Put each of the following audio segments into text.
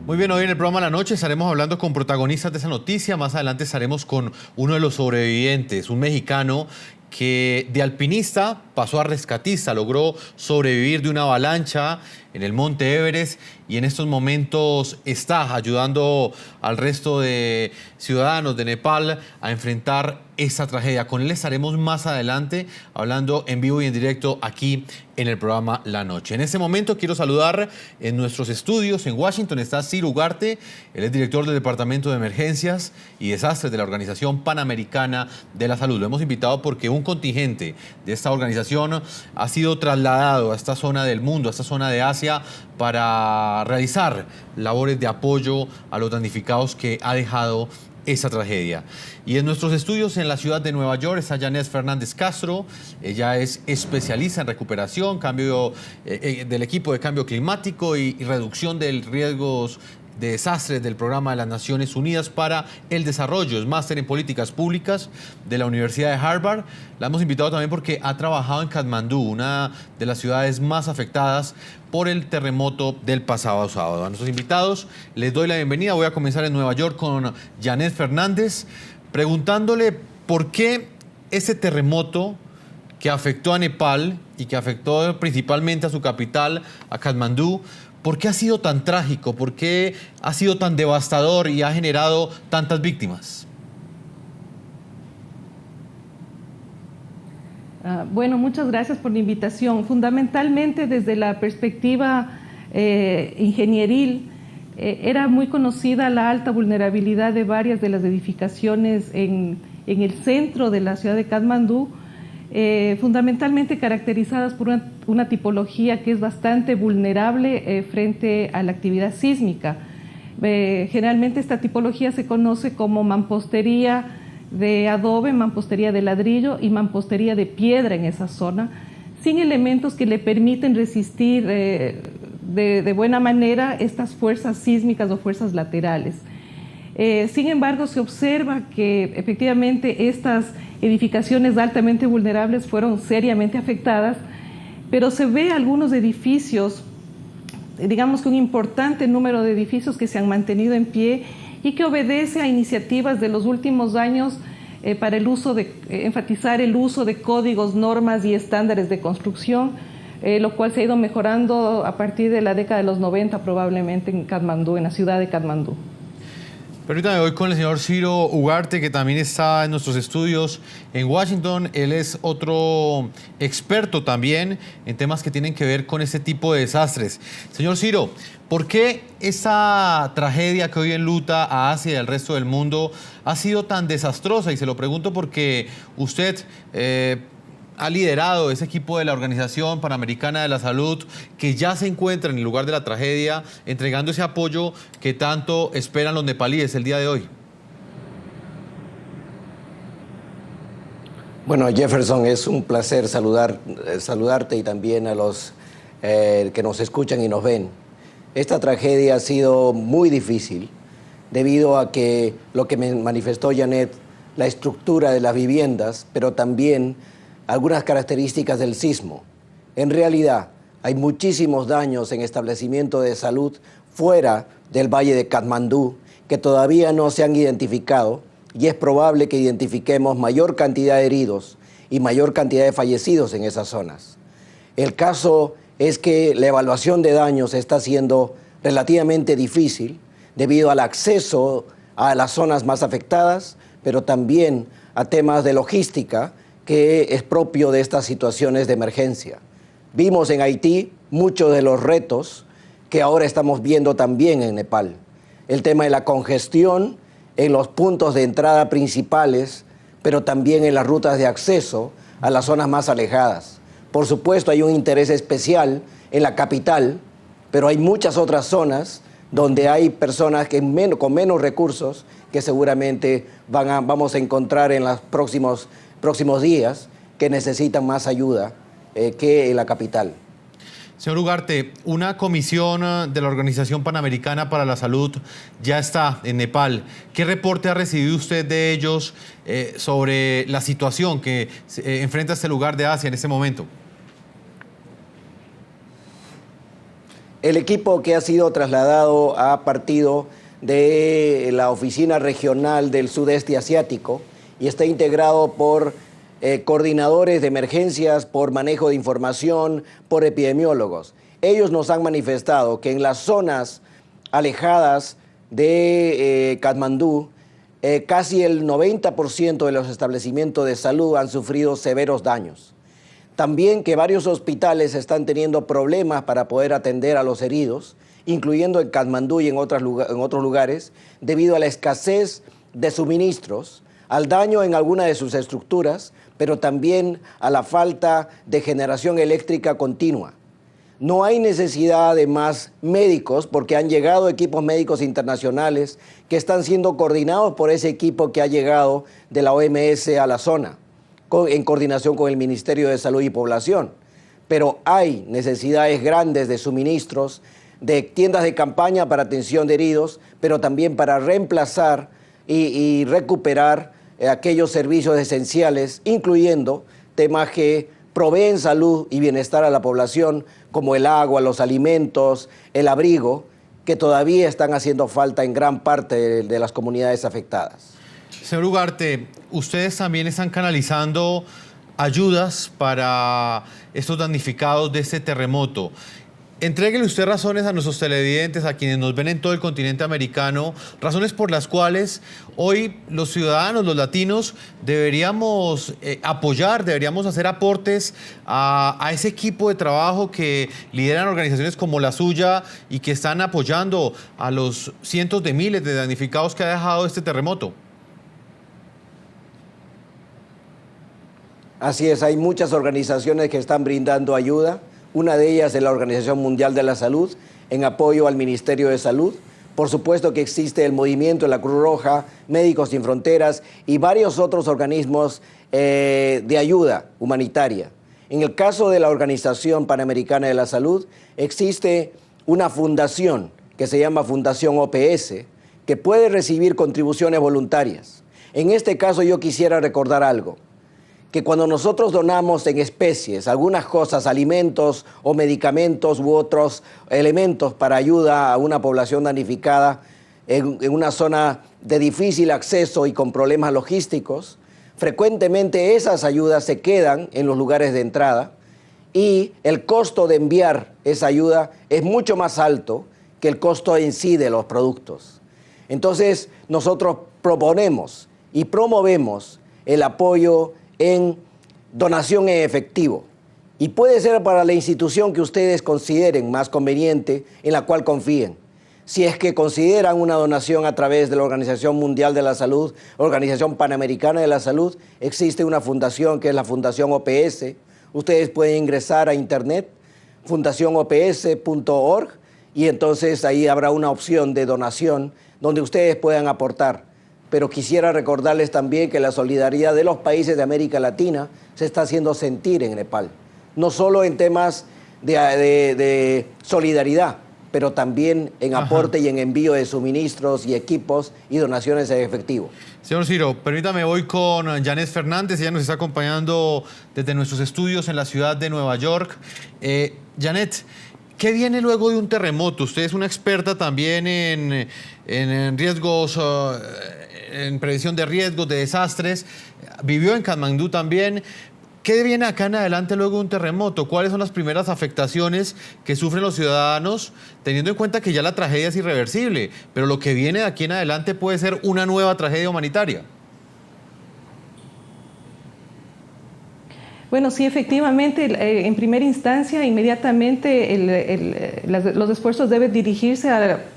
Muy bien, hoy en el programa La Noche estaremos hablando con protagonistas de esa noticia. Más adelante estaremos con uno de los sobrevivientes, un mexicano que de alpinista pasó a rescatista, logró sobrevivir de una avalancha en el Monte Everest y en estos momentos está ayudando al resto de ciudadanos de Nepal a enfrentar esta tragedia. Con él estaremos más adelante hablando en vivo y en directo aquí en el programa La Noche. En este momento quiero saludar en nuestros estudios en Washington está Ciro Ugarte, él es director del Departamento de Emergencias y Desastres de la Organización Panamericana de la Salud. Lo hemos invitado porque un contingente de esta organización ha sido trasladado a esta zona del mundo, a esta zona de Asia, para realizar labores de apoyo a los damnificados que ha dejado esa tragedia. Y en nuestros estudios en la ciudad de Nueva York está Janet Fernández Castro. Ella es especialista en recuperación, cambio del equipo de cambio climático y reducción de riesgos de desastres del Programa de las Naciones Unidas para el Desarrollo. Es máster en políticas públicas de la Universidad de Harvard. La hemos invitado también porque ha trabajado en Katmandú, una de las ciudades más afectadas por el terremoto del pasado sábado. A nuestros invitados les doy la bienvenida. Voy a comenzar en Nueva York con Janet Fernández, preguntándole por qué ese terremoto que afectó a Nepal y que afectó principalmente a su capital, a Katmandú, ¿por qué ha sido tan trágico? ¿Por qué ha sido tan devastador y ha generado tantas víctimas? Bueno, muchas gracias por la invitación. Fundamentalmente desde la perspectiva ingenieril, era muy conocida la alta vulnerabilidad de varias de las edificaciones en el centro de la ciudad de Katmandú, fundamentalmente caracterizadas por una tipología que es bastante vulnerable frente a la actividad sísmica. Generalmente esta tipología se conoce como mampostería de adobe, mampostería de ladrillo y mampostería de piedra en esa zona, sin elementos que le permiten resistir de buena manera estas fuerzas sísmicas o fuerzas laterales. Sin embargo, se observa que efectivamente estas edificaciones altamente vulnerables fueron seriamente afectadas, pero se ve algunos edificios, digamos que un importante número de edificios que se han mantenido en pie y que obedece a iniciativas de los últimos años para el uso de enfatizar el uso de códigos, normas y estándares de construcción, lo cual se ha ido mejorando a partir de la década de los 90 probablemente en Katmandú, en la ciudad de Katmandú. Permítame, voy con el señor Ciro Ugarte, que también está en nuestros estudios en Washington. Él es otro experto también en temas que tienen que ver con este tipo de desastres. Señor Ciro, ¿por qué esa tragedia que hoy enluta a Asia y al resto del mundo ha sido tan desastrosa? Y se lo pregunto porque usted ha liderado ese equipo de la Organización Panamericana de la Salud que ya se encuentra en el lugar de la tragedia, entregando ese apoyo que tanto esperan los nepalíes el día de hoy. Bueno, Jefferson, es un placer saludarte y también a los que nos escuchan y nos ven. Esta tragedia ha sido muy difícil debido a que lo que me manifestó Janet, la estructura de las viviendas, pero también algunas características del sismo. En realidad, hay muchísimos daños en establecimientos de salud fuera del Valle de Katmandú que todavía no se han identificado y es probable que identifiquemos mayor cantidad de heridos y mayor cantidad de fallecidos en esas zonas. El caso es que la evaluación de daños está siendo relativamente difícil debido al acceso a las zonas más afectadas, pero también a temas de logística que es propio de estas situaciones de emergencia. Vimos en Haití muchos de los retos que ahora estamos viendo también en Nepal. El tema de la congestión en los puntos de entrada principales, pero también en las rutas de acceso a las zonas más alejadas. Por supuesto, hay un interés especial en la capital, pero hay muchas otras zonas donde hay personas que con menos recursos que seguramente vamos a encontrar en los próximos días que necesitan más ayuda que en la capital. Señor Ugarte, una comisión de la Organización Panamericana para la Salud ya está en Nepal. ¿Qué reporte ha recibido usted de ellos sobre la situación que enfrenta este lugar de Asia en este momento? El equipo que ha sido trasladado ha partido de la Oficina Regional del Sudeste Asiático y está integrado por coordinadores de emergencias, por manejo de información, por epidemiólogos. Ellos nos han manifestado que en las zonas alejadas de Katmandú, casi el 90% de los establecimientos de salud han sufrido severos daños. También que varios hospitales están teniendo problemas para poder atender a los heridos, incluyendo en Katmandú y en otros lugares, debido a la escasez de suministros, al daño en alguna de sus estructuras, pero también a la falta de generación eléctrica continua. No hay necesidad de más médicos porque han llegado equipos médicos internacionales que están siendo coordinados por ese equipo que ha llegado de la OMS a la zona, en coordinación con el Ministerio de Salud y Población. Pero hay necesidades grandes de suministros, de tiendas de campaña para atención de heridos, pero también para reemplazar y recuperar aquellos servicios esenciales, incluyendo temas que proveen salud y bienestar a la población, como el agua, los alimentos, el abrigo, que todavía están haciendo falta en gran parte de las comunidades afectadas. Señor Ugarte, ustedes también están canalizando ayudas para estos damnificados de este terremoto. Entréguele usted razones a nuestros televidentes, a quienes nos ven en todo el continente americano, razones por las cuales hoy los ciudadanos, los latinos, deberíamos apoyar, deberíamos hacer aportes a ese equipo de trabajo que lideran organizaciones como la suya y que están apoyando a los cientos de miles de damnificados que ha dejado este terremoto. Así es, hay muchas organizaciones que están brindando ayuda. Una de ellas es la Organización Mundial de la Salud, en apoyo al Ministerio de Salud. Por supuesto que existe el movimiento de la Cruz Roja, Médicos Sin Fronteras y varios otros organismos de ayuda humanitaria. En el caso de la Organización Panamericana de la Salud, existe una fundación que se llama Fundación OPS, que puede recibir contribuciones voluntarias. En este caso yo quisiera recordar algo, que cuando nosotros donamos en especies algunas cosas, alimentos o medicamentos u otros elementos para ayuda a una población damnificada en una zona de difícil acceso y con problemas logísticos, frecuentemente esas ayudas se quedan en los lugares de entrada y el costo de enviar esa ayuda es mucho más alto que el costo en sí de los productos. Entonces nosotros proponemos y promovemos el apoyo en donación en efectivo. Y puede ser para la institución que ustedes consideren más conveniente, en la cual confíen. Si es que consideran una donación a través de la Organización Mundial de la Salud, Organización Panamericana de la Salud, existe una fundación que es la Fundación OPS. Ustedes pueden ingresar a internet, fundacionops.org, y entonces ahí habrá una opción de donación donde ustedes puedan aportar. Pero quisiera recordarles también que la solidaridad de los países de América Latina se está haciendo sentir en Nepal. No solo en temas de solidaridad, pero también en aporte y en envío de suministros y equipos y donaciones en efectivo. Señor Ciro, permítame, voy con Janet Fernández, ella nos está acompañando desde nuestros estudios en la ciudad de Nueva York. Janet, ¿qué viene luego de un terremoto? Usted es una experta también en riesgos, en prevención de riesgos, de desastres. Vivió en Katmandú también. ¿Qué viene acá en adelante luego de un terremoto? ¿Cuáles son las primeras afectaciones que sufren los ciudadanos, teniendo en cuenta que ya la tragedia es irreversible, pero lo que viene de aquí en adelante puede ser una nueva tragedia humanitaria? Bueno, sí, efectivamente, en primera instancia, inmediatamente los esfuerzos deben dirigirse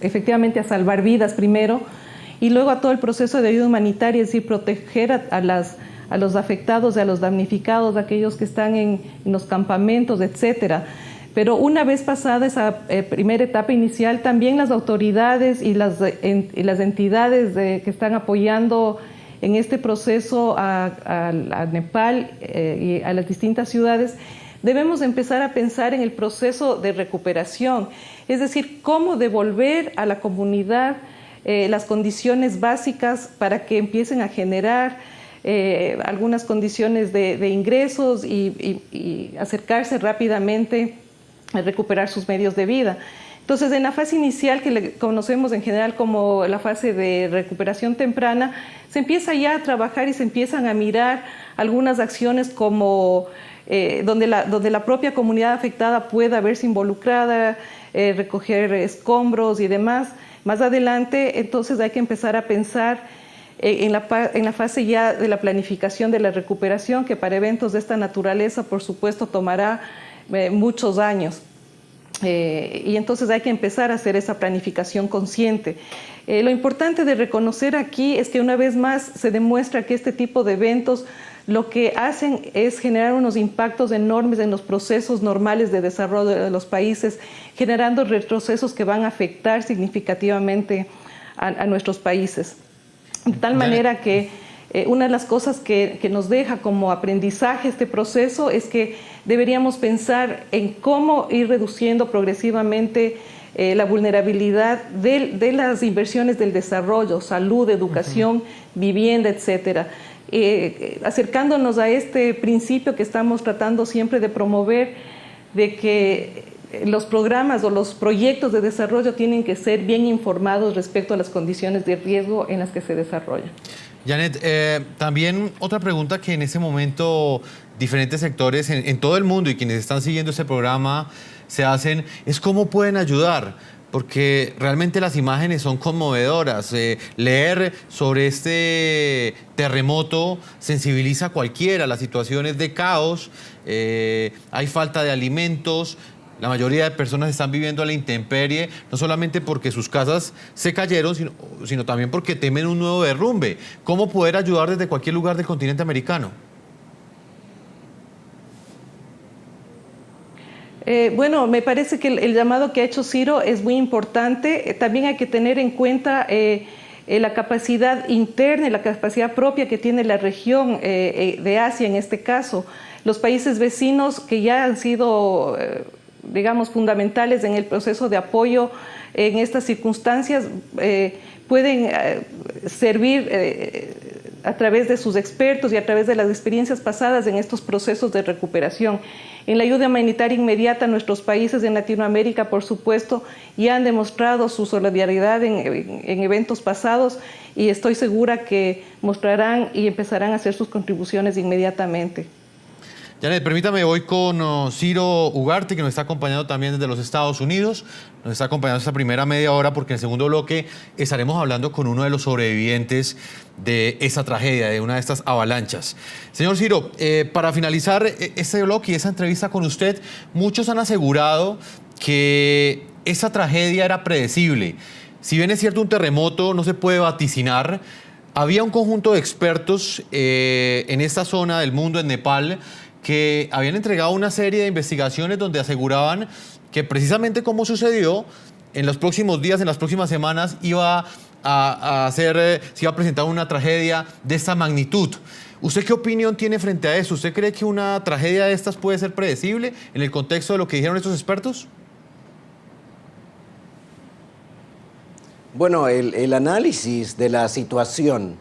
efectivamente a salvar vidas primero y luego a todo el proceso de ayuda humanitaria, es decir, proteger a los afectados y a los damnificados, a aquellos que están en los campamentos, etcétera. Pero una vez pasada esa primera etapa inicial, también las autoridades y las entidades que están apoyando en este proceso a Nepal y a las distintas ciudades, debemos empezar a pensar en el proceso de recuperación, es decir, cómo devolver a la comunidad las condiciones básicas para que empiecen a generar algunas condiciones de ingresos y acercarse rápidamente recuperar sus medios de vida. Entonces, en la fase inicial, que le conocemos en general como la fase de recuperación temprana, se empieza ya a trabajar y se empiezan a mirar algunas acciones como donde la propia comunidad afectada pueda verse involucrada, recoger escombros y demás. Más adelante, entonces, hay que empezar a pensar en la fase ya de la planificación de la recuperación, que para eventos de esta naturaleza, por supuesto, tomará muchos años. Y entonces hay que empezar a hacer esa planificación consciente. Lo importante de reconocer aquí es que una vez más se demuestra que este tipo de eventos lo que hacen es generar unos impactos enormes en los procesos normales de desarrollo de los países, generando retrocesos que van a afectar significativamente a nuestros países. De tal manera que una de las cosas que nos deja como aprendizaje este proceso es que deberíamos pensar en cómo ir reduciendo progresivamente la vulnerabilidad de las inversiones del desarrollo, salud, educación, vivienda, etcétera. Acercándonos a este principio que estamos tratando siempre de promover, de que los programas o los proyectos de desarrollo tienen que ser bien informados respecto a las condiciones de riesgo en las que se desarrollan. Janet, también otra pregunta que en ese momento diferentes sectores en todo el mundo y quienes están siguiendo este programa se hacen es cómo pueden ayudar, porque realmente las imágenes son conmovedoras. Leer sobre este terremoto sensibiliza a cualquiera, las situaciones de caos, hay falta de alimentos. La mayoría de personas están viviendo a la intemperie, no solamente porque sus casas se cayeron, sino también porque temen un nuevo derrumbe. ¿Cómo poder ayudar desde cualquier lugar del continente americano? Bueno, me parece que el llamado que ha hecho Ciro es muy importante. También hay que tener en cuenta la capacidad interna y la capacidad propia que tiene la región de Asia en este caso. Los países vecinos que ya han sido digamos, fundamentales en el proceso de apoyo en estas circunstancias, pueden servir a través de sus expertos y a través de las experiencias pasadas en estos procesos de recuperación. En la ayuda humanitaria inmediata, nuestros países en Latinoamérica, por supuesto, ya han demostrado su solidaridad en eventos pasados y estoy segura que mostrarán y empezarán a hacer sus contribuciones inmediatamente. Janet, permítame, voy con Ciro Ugarte, que nos está acompañando también desde los Estados Unidos. Nos está acompañando esta primera media hora porque en el segundo bloque estaremos hablando con uno de los sobrevivientes de esa tragedia, de una de estas avalanchas. Señor Ciro, para finalizar este bloque y esa entrevista con usted, muchos han asegurado que esa tragedia era predecible. Si bien es cierto, un terremoto no se puede vaticinar, había un conjunto de expertos en esta zona del mundo, en Nepal, que habían entregado una serie de investigaciones donde aseguraban que precisamente como sucedió, en los próximos días, en las próximas semanas, se iba a presentar una tragedia de esta magnitud. ¿Usted qué opinión tiene frente a eso? ¿Usted cree que una tragedia de estas puede ser predecible en el contexto de lo que dijeron estos expertos? Bueno, el análisis de la situación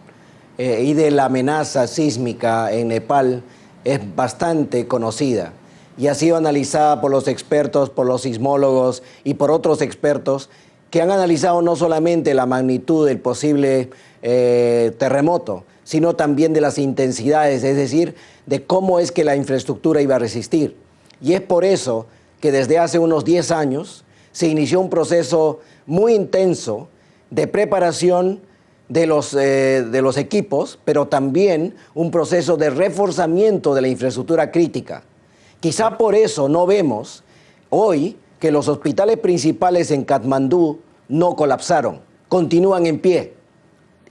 y de la amenaza sísmica en Nepal es bastante conocida y ha sido analizada por los expertos, por los sismólogos y por otros expertos que han analizado no solamente la magnitud del posible terremoto, sino también de las intensidades, es decir, de cómo es que la infraestructura iba a resistir. Y es por eso que desde hace unos 10 años se inició un proceso muy intenso de preparación de los equipos, pero también un proceso de reforzamiento de la infraestructura crítica. Quizá por eso no vemos hoy que los hospitales principales en Katmandú no colapsaron, continúan en pie.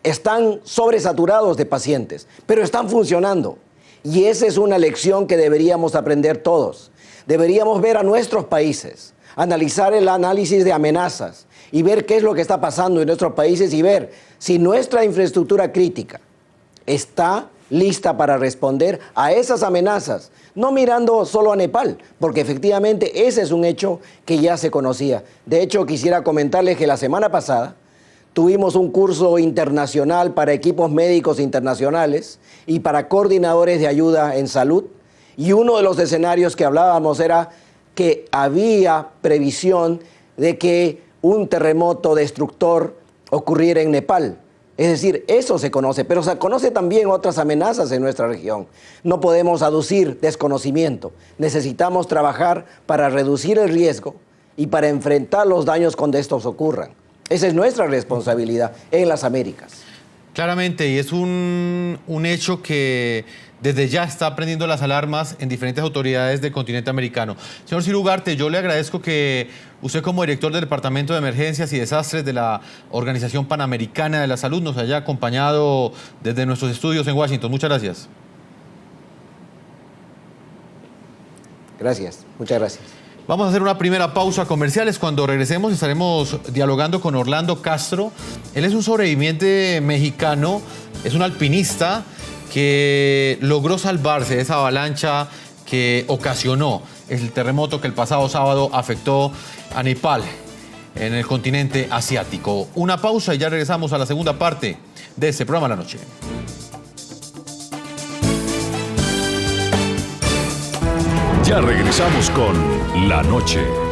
Están sobresaturados de pacientes, pero están funcionando. Y esa es una lección que deberíamos aprender todos. Deberíamos ver a nuestros países, analizar el análisis de amenazas y ver qué es lo que está pasando en nuestros países y ver si nuestra infraestructura crítica está lista para responder a esas amenazas, no mirando solo a Nepal, porque efectivamente ese es un hecho que ya se conocía. De hecho, quisiera comentarles que la semana pasada tuvimos un curso internacional para equipos médicos internacionales y para coordinadores de ayuda en salud, y uno de los escenarios que hablábamos era que había previsión de que un terremoto destructor ocurriera en Nepal. Es decir, eso se conoce, pero se conoce también otras amenazas en nuestra región. No podemos aducir desconocimiento. Necesitamos trabajar para reducir el riesgo y para enfrentar los daños cuando estos ocurran. Esa es nuestra responsabilidad en las Américas. Claramente, y es un hecho que desde ya está prendiendo las alarmas en diferentes autoridades del continente americano. Señor Ciro Ugarte, yo le agradezco que usted, como director del Departamento de Emergencias y Desastres de la Organización Panamericana de la Salud, nos haya acompañado desde nuestros estudios en Washington. Muchas gracias. Gracias, muchas gracias. Vamos a hacer una primera pausa comerciales. Cuando regresemos estaremos dialogando con Orlando Castro. Él es un sobreviviente mexicano, es un alpinista que logró salvarse de esa avalancha que ocasionó el terremoto que el pasado sábado afectó a Nepal, en el continente asiático. Una pausa y ya regresamos a la segunda parte de este programa de la noche. Ya regresamos con La Noche.